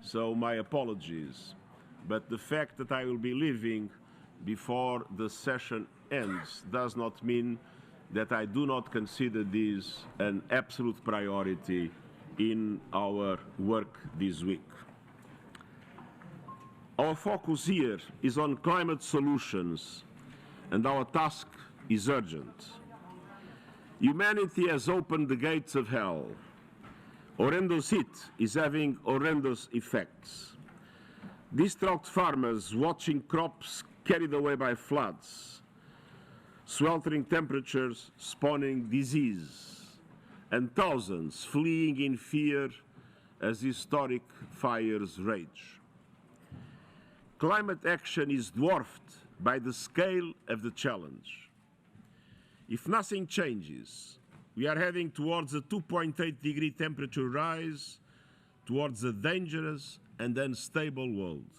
so my apologies. But the fact that I will be leaving before the session ends does not mean that I do not consider this an absolute priority in our work this week. Our focus here is on climate solutions, and our task is urgent. Humanity has opened the gates of hell. Horrendous heat is having horrendous effects. Distraught farmers watching crops carried away by floods, sweltering temperatures spawning disease, and thousands fleeing in fear as historic fires rage. Climate action is dwarfed by the scale of the challenge. If nothing changes, we are heading towards a 2.8-degree temperature rise, towards a dangerous and unstable world.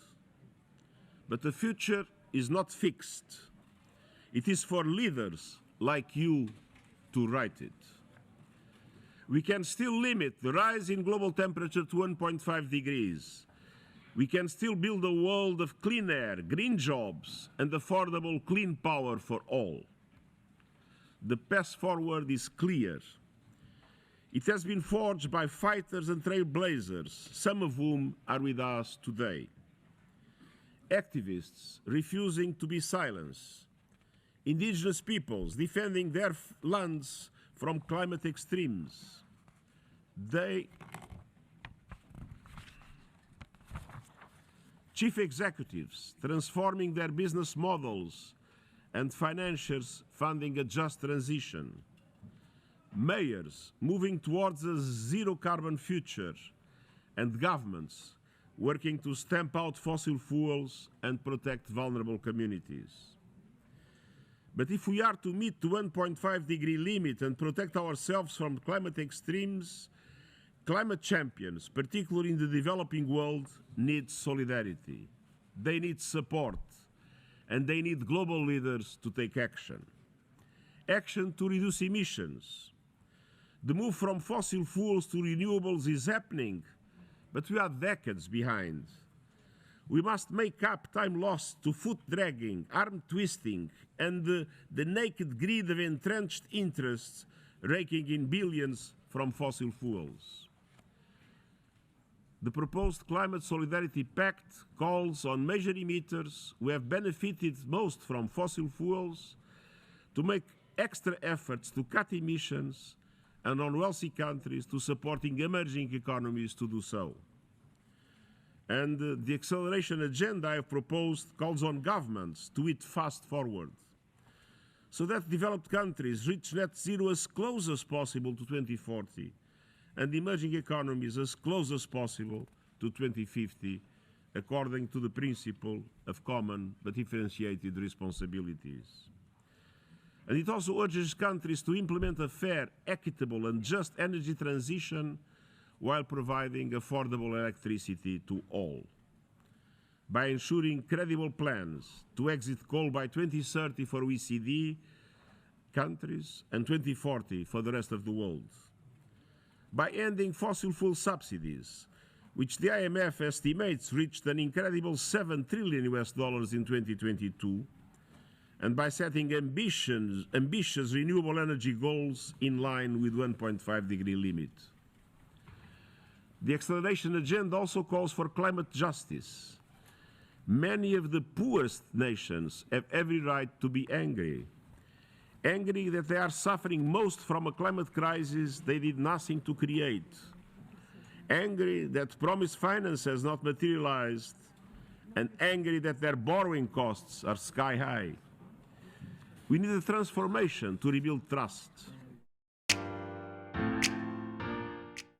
But the future is not fixed. It is for leaders like you to write it. We can still limit the rise in global temperature to 1.5 degrees. We can still build a world of clean air, green jobs, and affordable clean power for all. The path forward is clear. It has been forged by fighters and trailblazers, some of whom are with us today. Activists refusing to be silenced. Indigenous peoples defending their lands from climate extremes. Chief executives transforming their business models and financiers funding a just transition. Mayors moving towards a zero-carbon future, and governments working to stamp out fossil fuels and protect vulnerable communities. But if we are to meet the 1.5-degree limit and protect ourselves from climate extremes, climate champions, particularly in the developing world, need solidarity. They need support, and they need global leaders to take action. Action to reduce emissions. The move from fossil fuels to renewables is happening, but we are decades behind. We must make up time lost to foot dragging, arm twisting, and the naked greed of entrenched interests raking in billions from fossil fuels. The proposed Climate Solidarity Pact calls on major emitters who have benefited most from fossil fuels to make extra efforts to cut emissions, and on wealthy countries to supporting emerging economies to do so. And the acceleration agenda I have proposed calls on governments to eat fast forward, so that developed countries reach net zero as close as possible to 2040, and emerging economies as close as possible to 2050, according to the principle of common but differentiated responsibilities. And it also urges countries to implement a fair, equitable, and just energy transition while providing affordable electricity to all. By ensuring credible plans to exit coal by 2030 for OECD countries and 2040 for the rest of the world. By ending fossil fuel subsidies, which the IMF estimates reached an incredible $7 trillion in 2022, and by setting ambitious renewable energy goals in line with 1.5-degree limit. The acceleration agenda also calls for climate justice. Many of the poorest nations have every right to be angry. Angry that they are suffering most from a climate crisis they did nothing to create. Angry that promised finance has not materialized, and angry that their borrowing costs are sky high. We need a transformation to rebuild trust.